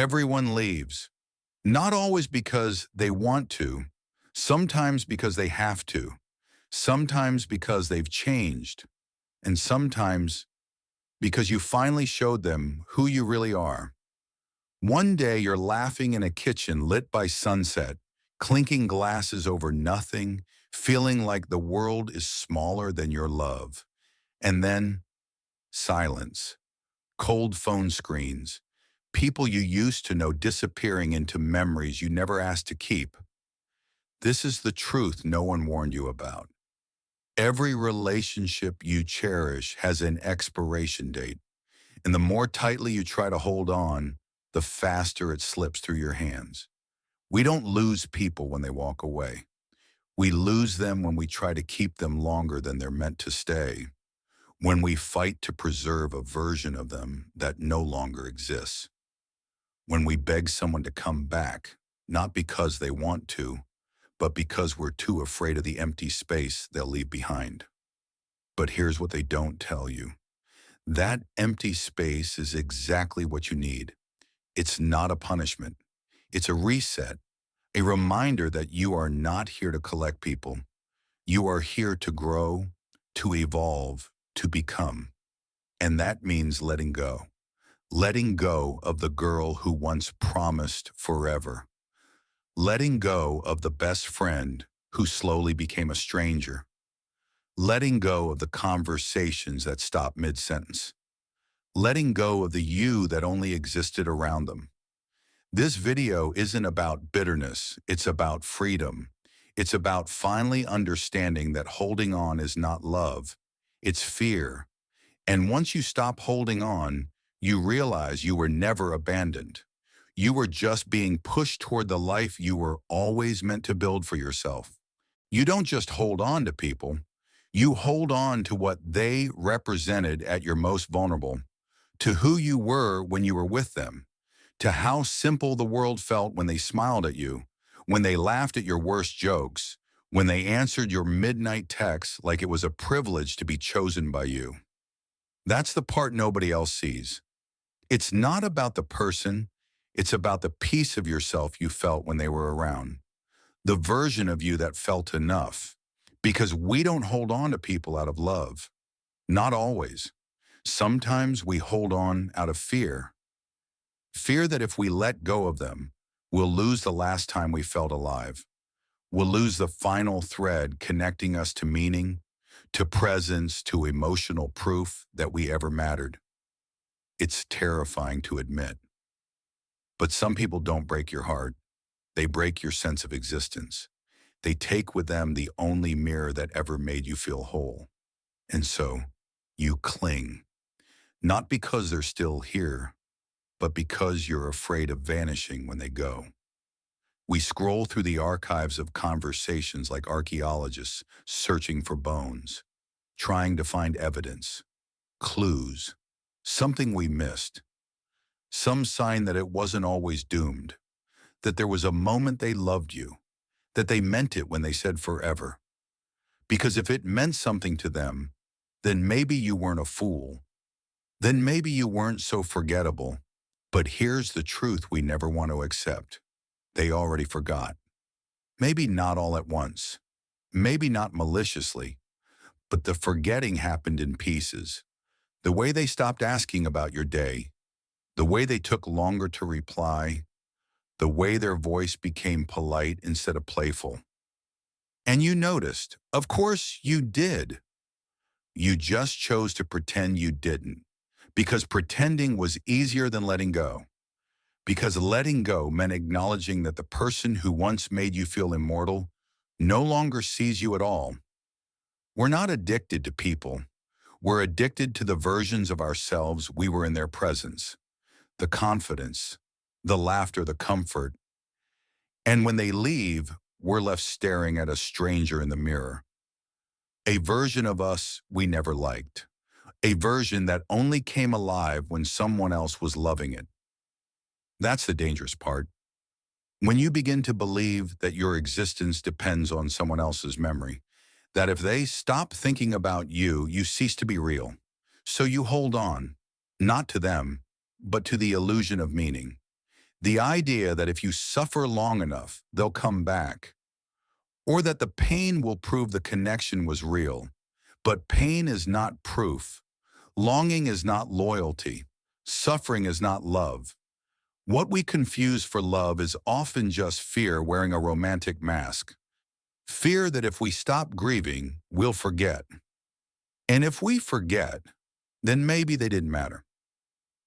Everyone leaves, not always because they want to, sometimes because they have to, sometimes because they've changed, and sometimes because you finally showed them who you really are. One day you're laughing in a kitchen lit by sunset, clinking glasses over nothing, feeling like the world is smaller than your love. And then silence, cold phone screens, people you used to know disappearing into memories you never asked to keep. This is the truth no one warned you about. Every relationship you cherish has an expiration date, and the more tightly you try to hold on, the faster it slips through your hands. We don't lose people when they walk away. We lose them when we try to keep them longer than they're meant to stay, when we fight to preserve a version of them that no longer exists, when we beg someone to come back, not because they want to, but because we're too afraid of the empty space they'll leave behind. But here's what they don't tell you. That empty space is exactly what you need. It's not a punishment. It's a reset, a reminder that you are not here to collect people. You are here to grow, to evolve, to become. And that means letting go. Letting go of the girl who once promised forever. Letting go of the best friend who slowly became a stranger. Letting go of the conversations that stopped mid-sentence. Letting go of the you that only existed around them. This video isn't about bitterness, it's about freedom. It's about finally understanding that holding on is not love, it's fear. And once you stop holding on, you realize you were never abandoned. You were just being pushed toward the life you were always meant to build for yourself. You don't just hold on to people, you hold on to what they represented at your most vulnerable, to who you were when you were with them, to how simple the world felt when they smiled at you, when they laughed at your worst jokes, when they answered your midnight texts like it was a privilege to be chosen by you. That's the part nobody else sees. It's not about the person, it's about the piece of yourself you felt when they were around, the version of you that felt enough. Because we don't hold on to people out of love. Not always. Sometimes we hold on out of fear. Fear that if we let go of them, we'll lose the last time we felt alive. We'll lose the final thread connecting us to meaning, to presence, to emotional proof that we ever mattered. It's terrifying to admit. But some people don't break your heart. They break your sense of existence. They take with them the only mirror that ever made you feel whole. And so, you cling. Not because they're still here, but because you're afraid of vanishing when they go. We scroll through the archives of conversations like archaeologists searching for bones, trying to find evidence, clues, something we missed, some sign that it wasn't always doomed, that there was a moment they loved you, that they meant it when they said forever. Because if it meant something to them, then maybe you weren't a fool. Then maybe you weren't so forgettable. But here's the truth we never want to accept. They already forgot. Maybe not all at once. Maybe not maliciously. But the forgetting happened in pieces. The way they stopped asking about your day. The way they took longer to reply. The way their voice became polite instead of playful. And you noticed. Of course you did. You just chose to pretend you didn't. Because pretending was easier than letting go. Because letting go meant acknowledging that the person who once made you feel immortal no longer sees you at all. We're not addicted to people. We're addicted to the versions of ourselves we were in their presence. The confidence, the laughter, the comfort. And when they leave, we're left staring at a stranger in the mirror. A version of us we never liked. A version that only came alive when someone else was loving it. That's the dangerous part. When you begin to believe that your existence depends on someone else's memory, that if they stop thinking about you, you cease to be real. So you hold on, not to them, but to the illusion of meaning. The idea that if you suffer long enough, they'll come back, or that the pain will prove the connection was real. But pain is not proof. Longing is not loyalty. Suffering is not love. What we confuse for love is often just fear wearing a romantic mask. Fear that if we stop grieving, we'll forget. And if we forget, then maybe they didn't matter.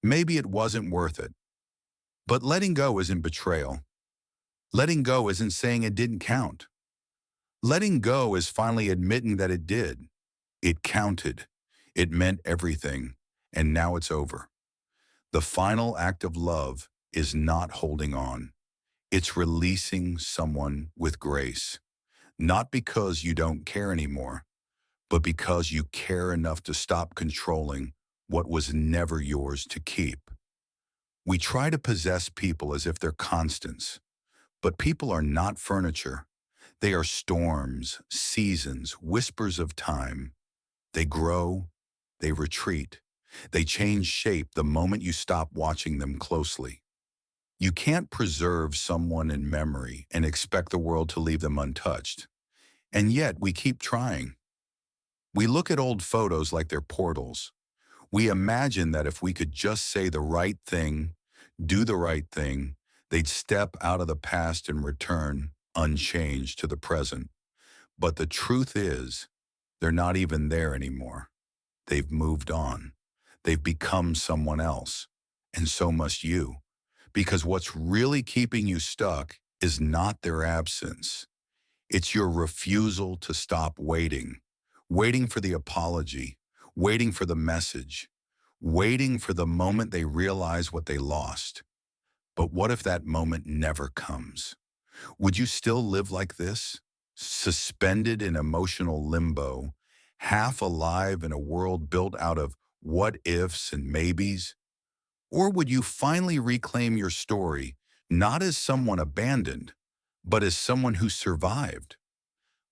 Maybe it wasn't worth it. But letting go isn't betrayal. Letting go isn't saying it didn't count. Letting go is finally admitting that it did. It counted. It meant everything. And now it's over. The final act of love is not holding on. It's releasing someone with grace. Not because you don't care anymore, but because you care enough to stop controlling what was never yours to keep. We try to possess people as if they're constants, but people are not furniture. They are storms, seasons, whispers of time. They grow, they retreat, they change shape the moment you stop watching them closely. You can't preserve someone in memory and expect the world to leave them untouched. And yet we keep trying. We look at old photos like they're portals. We imagine that if we could just say the right thing, do the right thing, they'd step out of the past and return unchanged to the present. But the truth is, they're not even there anymore. They've moved on. They've become someone else. And so must you. Because what's really keeping you stuck is not their absence. It's your refusal to stop waiting. Waiting for the apology. Waiting for the message. Waiting for the moment they realize what they lost. But what if that moment never comes? Would you still live like this? Suspended in emotional limbo, half alive in a world built out of what ifs and maybes? Or would you finally reclaim your story, not as someone abandoned, but as someone who survived?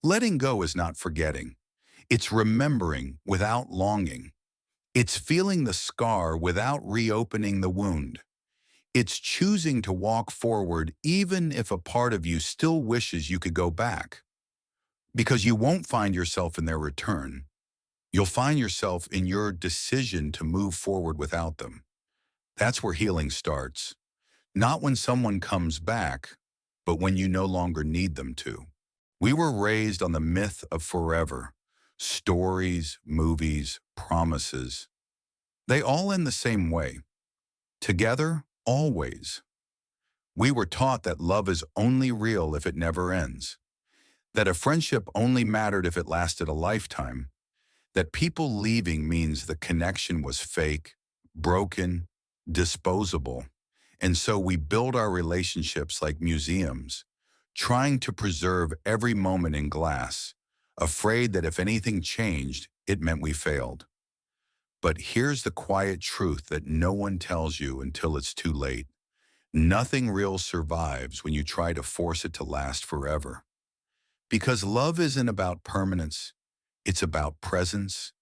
Letting go is not forgetting. It's remembering without longing. It's feeling the scar without reopening the wound. It's choosing to walk forward even if a part of you still wishes you could go back. Because you won't find yourself in their return. You'll find yourself in your decision to move forward without them. That's where healing starts. Not when someone comes back, but when you no longer need them to. We were raised on the myth of forever. Stories, movies, promises. They all end the same way. Together, always. We were taught that love is only real if it never ends. That a friendship only mattered if it lasted a lifetime. That people leaving means the connection was fake, broken, disposable. And so we build our relationships like museums, trying to preserve every moment in glass, afraid that if anything changed, it meant we failed. But here's the quiet truth that no one tells you until it's too late. Nothing real survives when you try to force it to last forever. Because love isn't about permanence, it's about presence.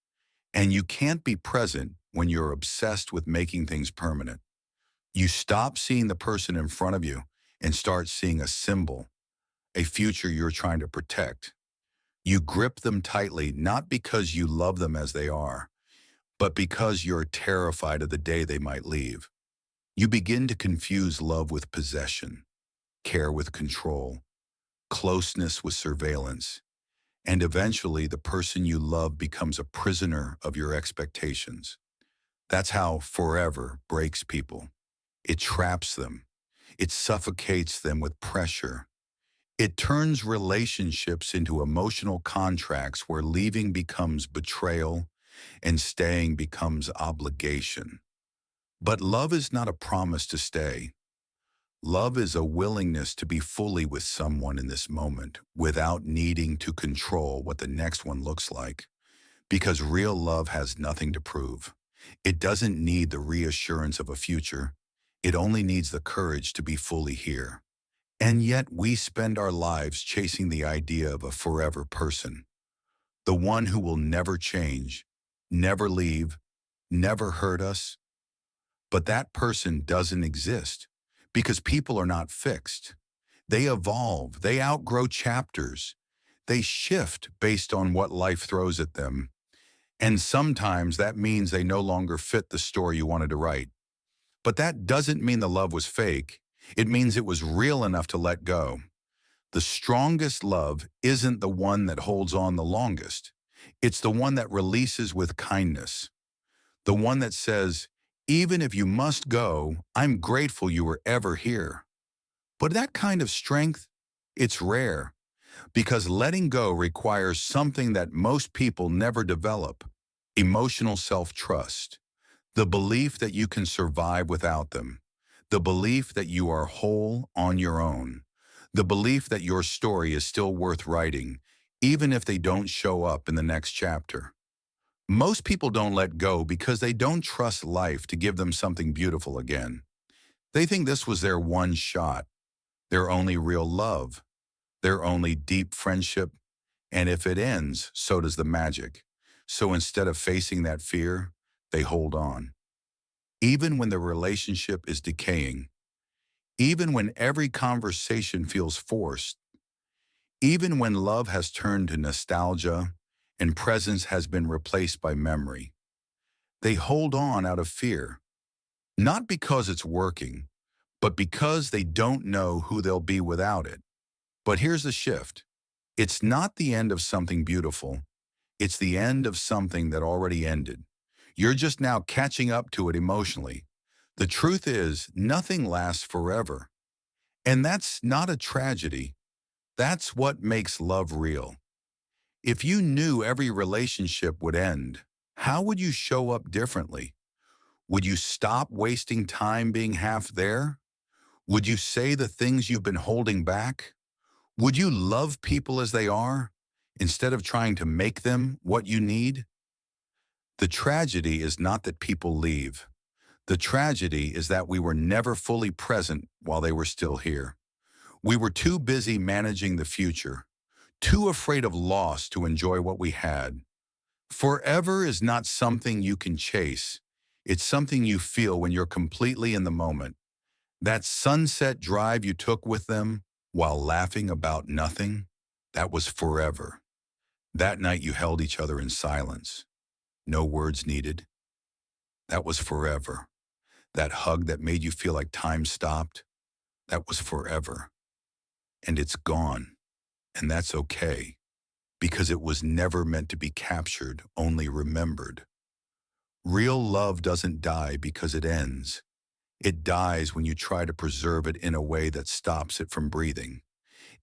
And you can't be present when you're obsessed with making things permanent. You stop seeing the person in front of you and start seeing a symbol, a future you're trying to protect. You grip them tightly, not because you love them as they are, but because you're terrified of the day they might leave. You begin to confuse love with possession, care with control, closeness with surveillance, and eventually the person you love becomes a prisoner of your expectations. That's how forever breaks people. It traps them. It suffocates them with pressure. It turns relationships into emotional contracts where leaving becomes betrayal and staying becomes obligation. But love is not a promise to stay. Love is a willingness to be fully with someone in this moment without needing to control what the next one looks like. Because real love has nothing to prove. It doesn't need the reassurance of a future. It only needs the courage to be fully here. And yet we spend our lives chasing the idea of a forever person. The one who will never change, never leave, never hurt us. But that person doesn't exist Because people are not fixed. They evolve, they outgrow chapters, they shift based on what life throws at them. And sometimes that means they no longer fit the story you wanted to write. But that doesn't mean the love was fake. It means it was real enough to let go. The strongest love isn't the one that holds on the longest. It's the one that releases with kindness. The one that says, even if you must go, I'm grateful you were ever here. But that kind of strength, it's rare, because letting go requires something that most people never develop: emotional self-trust, the belief that you can survive without them, the belief that you are whole on your own, the belief that your story is still worth writing, even if they don't show up in the next chapter. Most people don't let go because they don't trust life to give them something beautiful again. They think this was their one shot, their only real love, their only deep friendship, and if it ends, so does the magic. So instead of facing that fear, they hold on. Even when the relationship is decaying, even when every conversation feels forced, even when love has turned to nostalgia and presence has been replaced by memory, they hold on out of fear, not because it's working, but because they don't know who they'll be without it. But here's the shift. It's not the end of something beautiful. It's the end of something that already ended. You're just now catching up to it emotionally. The truth is, nothing lasts forever. And that's not a tragedy. That's what makes love real. If you knew every relationship would end, how would you show up differently? Would you stop wasting time being half there? Would you say the things you've been holding back? Would you love people as they are, instead of trying to make them what you need? The tragedy is not that people leave. The tragedy is that we were never fully present while they were still here. We were too busy managing the future, too afraid of loss to enjoy what we had. Forever is not something you can chase. It's something you feel when you're completely in the moment. That sunset drive you took with them while laughing about nothing, that was forever. That night you held each other in silence, no words needed, that was forever. That hug that made you feel like time stopped, that was forever. And it's gone, and that's okay, because it was never meant to be captured, only remembered. Real love doesn't die because it ends. It dies when you try to preserve it in a way that stops it from breathing.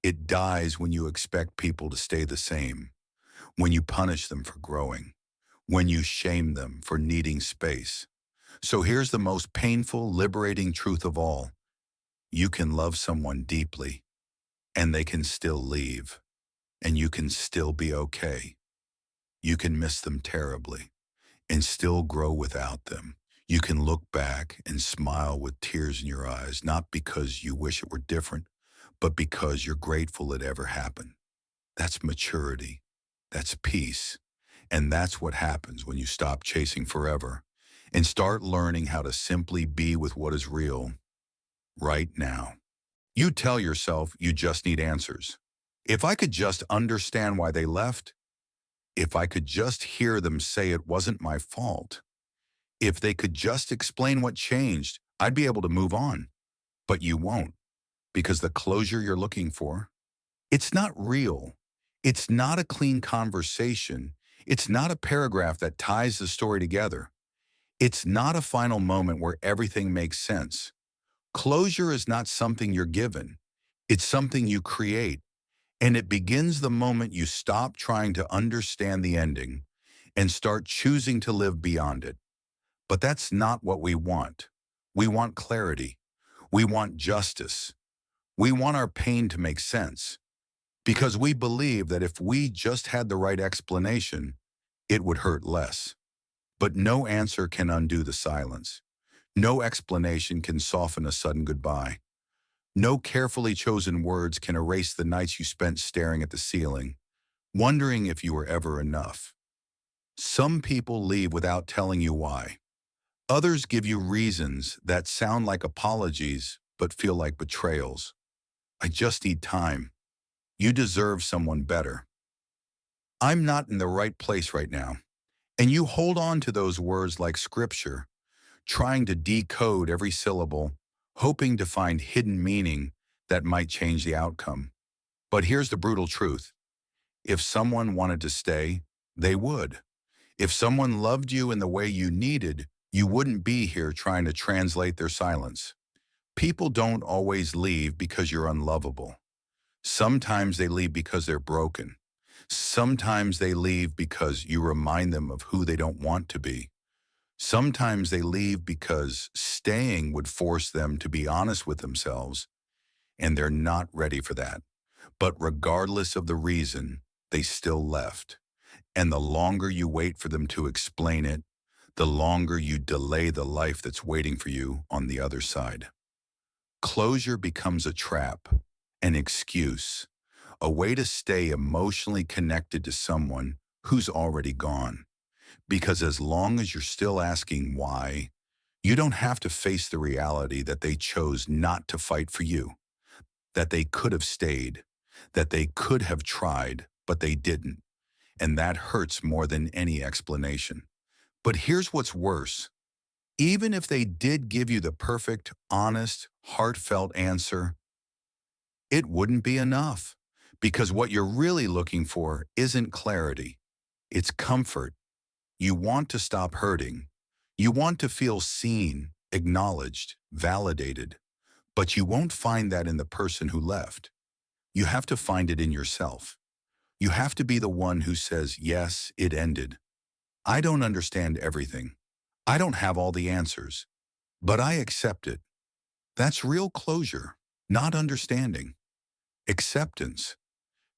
It dies when you expect people to stay the same, when you punish them for growing, when you shame them for needing space. So here's the most painful, liberating truth of all. You can love someone deeply, and they can still leave, and you can still be okay. You can miss them terribly, and still grow without them. You can look back and smile with tears in your eyes, not because you wish it were different, but because you're grateful it ever happened. That's maturity. That's peace. And that's what happens when you stop chasing forever and start learning how to simply be with what is real right now. You tell yourself you just need answers. If I could just understand why they left, if I could just hear them say it wasn't my fault, if they could just explain what changed, I'd be able to move on. But you won't, because the closure you're looking for, it's not real. It's not a clean conversation. It's not a paragraph that ties the story together. It's not a final moment where everything makes sense. Closure is not something you're given. It's something you create. And it begins the moment you stop trying to understand the ending and start choosing to live beyond it. But that's not what we want. We want clarity. We want justice. We want our pain to make sense, because we believe that if we just had the right explanation, it would hurt less. But no answer can undo the silence. No explanation can soften a sudden goodbye. No carefully chosen words can erase the nights you spent staring at the ceiling, wondering if you were ever enough. Some people leave without telling you why. Others give you reasons that sound like apologies, but feel like betrayals. I just need time. You deserve someone better. I'm not in the right place right now. And you hold on to those words like scripture, trying to decode every syllable, hoping to find hidden meaning that might change the outcome. But here's the brutal truth. If someone wanted to stay, they would. If someone loved you in the way you needed, you wouldn't be here trying to translate their silence. People don't always leave because you're unlovable. Sometimes they leave because they're broken. Sometimes they leave because you remind them of who they don't want to be. Sometimes they leave because staying would force them to be honest with themselves, and they're not ready for that. But regardless of the reason, they still left. And the longer you wait for them to explain it, the longer you delay the life that's waiting for you on the other side. Closure becomes a trap, an excuse, a way to stay emotionally connected to someone who's already gone. Because as long as you're still asking why, you don't have to face the reality that they chose not to fight for you, that they could have stayed, that they could have tried, but they didn't. And that hurts more than any explanation. But here's what's worse. Even if they did give you the perfect, honest, heartfelt answer, it wouldn't be enough. Because what you're really looking for isn't clarity. It's comfort. You want to stop hurting. You want to feel seen, acknowledged, validated. But you won't find that in the person who left. You have to find it in yourself. You have to be the one who says, yes, it ended. I don't understand everything. I don't have all the answers. But I accept it. That's real closure, not understanding. Acceptance.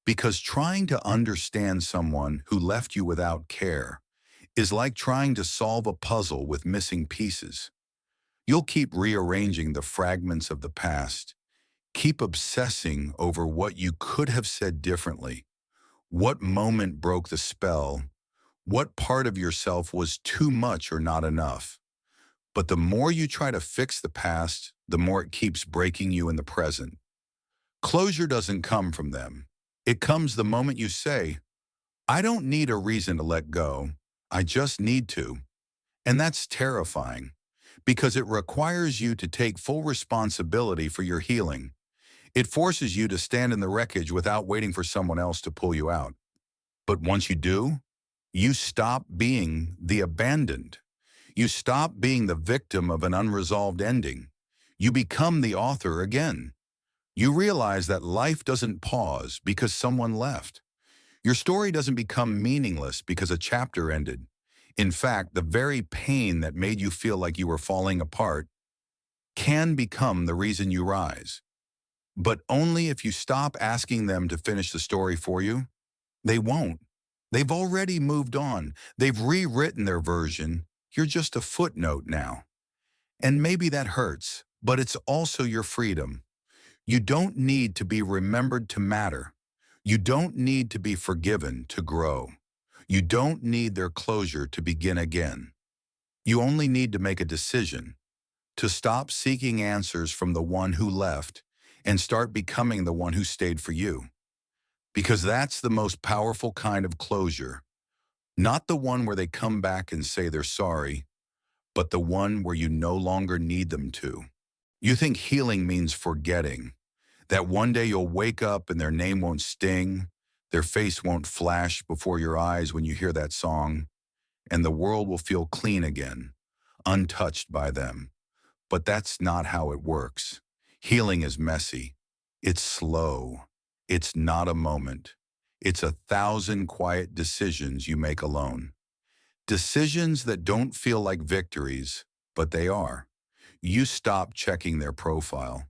Because trying to understand someone who left you without care is like trying to solve a puzzle with missing pieces. You'll keep rearranging the fragments of the past, keep obsessing over what you could have said differently, what moment broke the spell, what part of yourself was too much or not enough. But the more you try to fix the past, the more it keeps breaking you in the present. Closure doesn't come from them. It comes the moment you say, I don't need a reason to let go. I just need to. And that's terrifying because it requires you to take full responsibility for your healing. It forces you to stand in the wreckage without waiting for someone else to pull you out. But once you do, you stop being the abandoned. You stop being the victim of an unresolved ending. You become the author again. You realize that life doesn't pause because someone left. Your story doesn't become meaningless because a chapter ended. In fact, the very pain that made you feel like you were falling apart can become the reason you rise. But only if you stop asking them to finish the story for you. They won't. They've already moved on. They've rewritten their version. You're just a footnote now. And maybe that hurts, but it's also your freedom. You don't need to be remembered to matter. You don't need to be forgiven to grow. You don't need their closure to begin again. You only need to make a decision to stop seeking answers from the one who left and start becoming the one who stayed for you. Because that's the most powerful kind of closure, not the one where they come back and say they're sorry, but the one where you no longer need them to. You think healing means forgetting, that one day you'll wake up and their name won't sting, their face won't flash before your eyes when you hear that song, and the world will feel clean again, untouched by them. But that's not how it works. Healing is messy. It's slow. It's not a moment. It's 1,000 quiet decisions you make alone. Decisions that don't feel like victories, but they are. You stop checking their profile.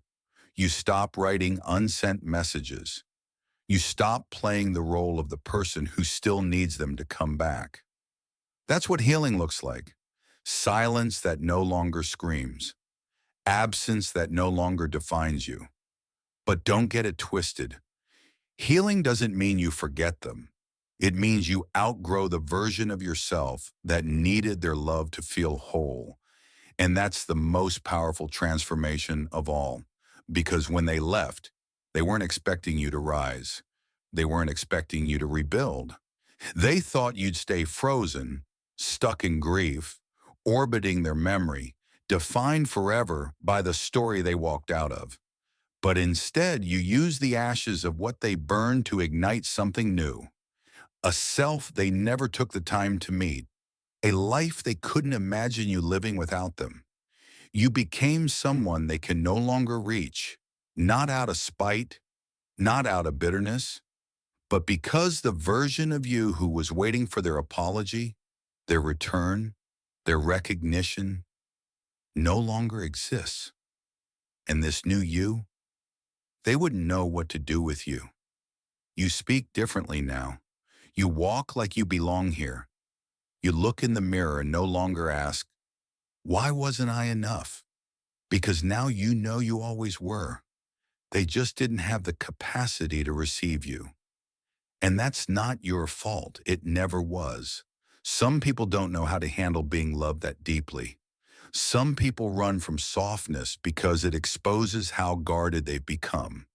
You stop writing unsent messages. You stop playing the role of the person who still needs them to come back. That's what healing looks like. Silence that no longer screams. Absence that no longer defines you. But don't get it twisted. Healing doesn't mean you forget them. It means you outgrow the version of yourself that needed their love to feel whole. And that's the most powerful transformation of all. Because when they left, they weren't expecting you to rise. They weren't expecting you to rebuild. They thought you'd stay frozen, stuck in grief, orbiting their memory, defined forever by the story they walked out of. But instead, you used the ashes of what they burned to ignite something new, a self they never took the time to meet, a life they couldn't imagine you living without them. You became someone they can no longer reach, not out of spite, not out of bitterness, but because the version of you who was waiting for their apology, their return, their recognition, no longer exists. And this new you, they wouldn't know what to do with you. You speak differently now. You walk like you belong here. You look in the mirror and no longer ask, why wasn't I enough? Because now you know you always were. They just didn't have the capacity to receive you. And that's not your fault. It never was. Some people don't know how to handle being loved that deeply. Some people run from softness because it exposes how guarded they've become.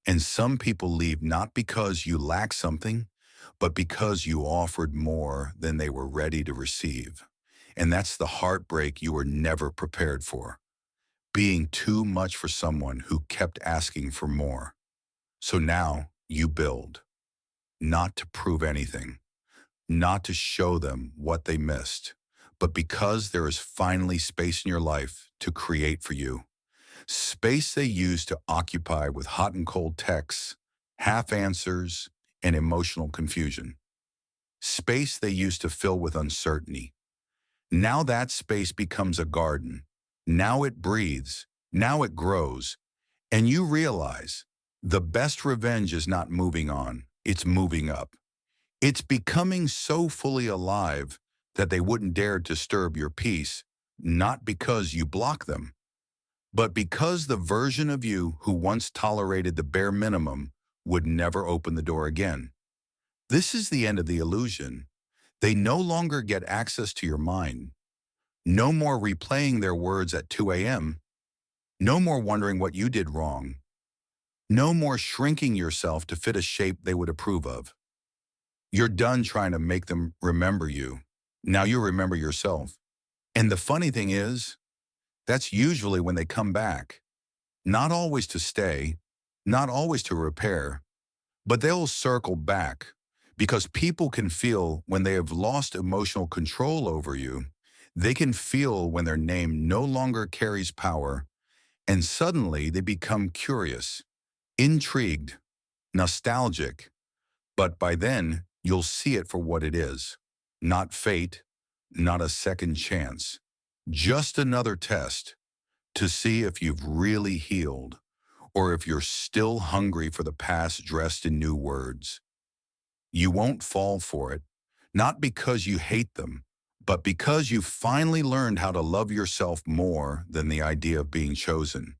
And some people leave not because you lack something, but because you offered more than they were ready to receive. And that's the heartbreak you were never prepared for. Being too much for someone who kept asking for more. So now you build, not to prove anything, not to show them what they missed, but because there is finally space in your life to create for you. Space they used to occupy with hot and cold texts, half answers, and emotional confusion. Space they used to fill with uncertainty. Now that space becomes a garden. Now it breathes. Now it grows. And you realize the best revenge is not moving on. It's moving up. It's becoming so fully alive that they wouldn't dare disturb your peace, not because you block them, but because the version of you who once tolerated the bare minimum would never open the door again. This is the end of the illusion. They no longer get access to your mind. No more replaying their words at 2 a.m. No more wondering what you did wrong. No more shrinking yourself to fit a shape they would approve of. You're done trying to make them remember you. Now you remember yourself. And the funny thing is, that's usually when they come back. Not always to stay, not always to repair, but they'll circle back because people can feel when they have lost emotional control over you. They can feel when their name no longer carries power, and suddenly they become curious, intrigued, nostalgic. But by then, you'll see it for what it is. Not fate, not a second chance. Just another test to see if you've really healed or if you're still hungry for the past dressed in new words. You won't fall for it, not because you hate them, but because you finally learned how to love yourself more than the idea of being chosen.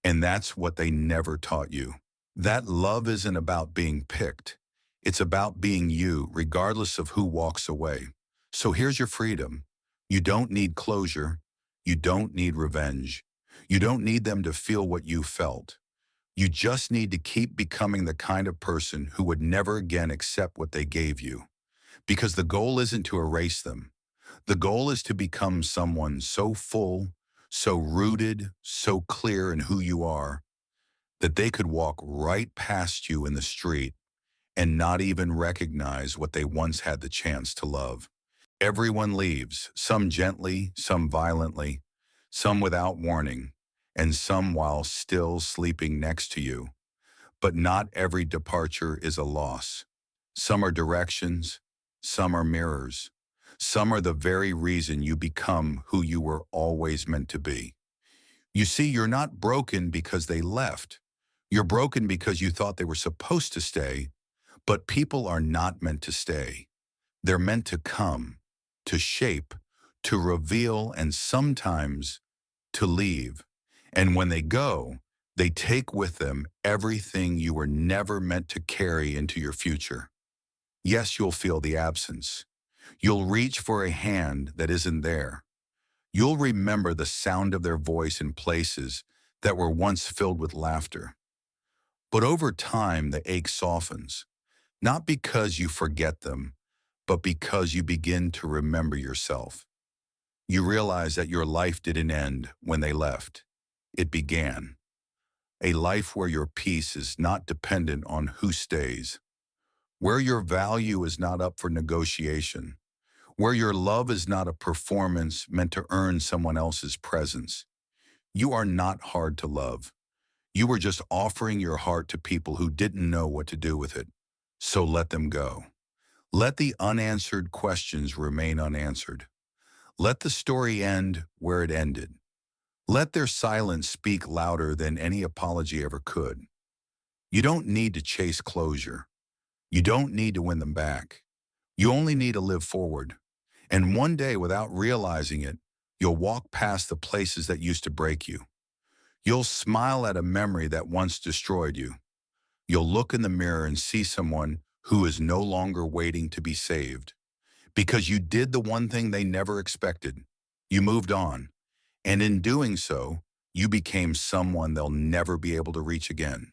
And that's what they never taught you. That love isn't about being picked. It's about being you, regardless of who walks away. So here's your freedom. You don't need closure. You don't need revenge. You don't need them to feel what you felt. You just need to keep becoming the kind of person who would never again accept what they gave you. Because the goal isn't to erase them. The goal is to become someone so full, so rooted, so clear in who you are, that they could walk right past you in the street and not even recognize what they once had the chance to love. Everyone leaves, some gently, some violently, some without warning, and some while still sleeping next to you. But not every departure is a loss. Some are directions, some are mirrors. Some are the very reason you become who you were always meant to be. You see, you're not broken because they left. You're broken because you thought they were supposed to stay, but people are not meant to stay. They're meant to come, to shape, to reveal, and sometimes to leave. And when they go, they take with them everything you were never meant to carry into your future. Yes, you'll feel the absence. You'll reach for a hand that isn't there. You'll remember the sound of their voice in places that were once filled with laughter. But over time, the ache softens, not because you forget them, but because you begin to remember yourself. You realize that your life didn't end when they left. It began. A life where your peace is not dependent on who stays, where your value is not up for negotiation, where your love is not a performance meant to earn someone else's presence. You are not hard to love. You were just offering your heart to people who didn't know what to do with it. So let them go. Let the unanswered questions remain unanswered. Let the story end where it ended. Let their silence speak louder than any apology ever could. You don't need to chase closure. You don't need to win them back. You only need to live forward. And one day, without realizing it, you'll walk past the places that used to break you. You'll smile at a memory that once destroyed you. You'll look in the mirror and see someone who is no longer waiting to be saved. Because you did the one thing they never expected. You moved on. And in doing so, you became someone they'll never be able to reach again.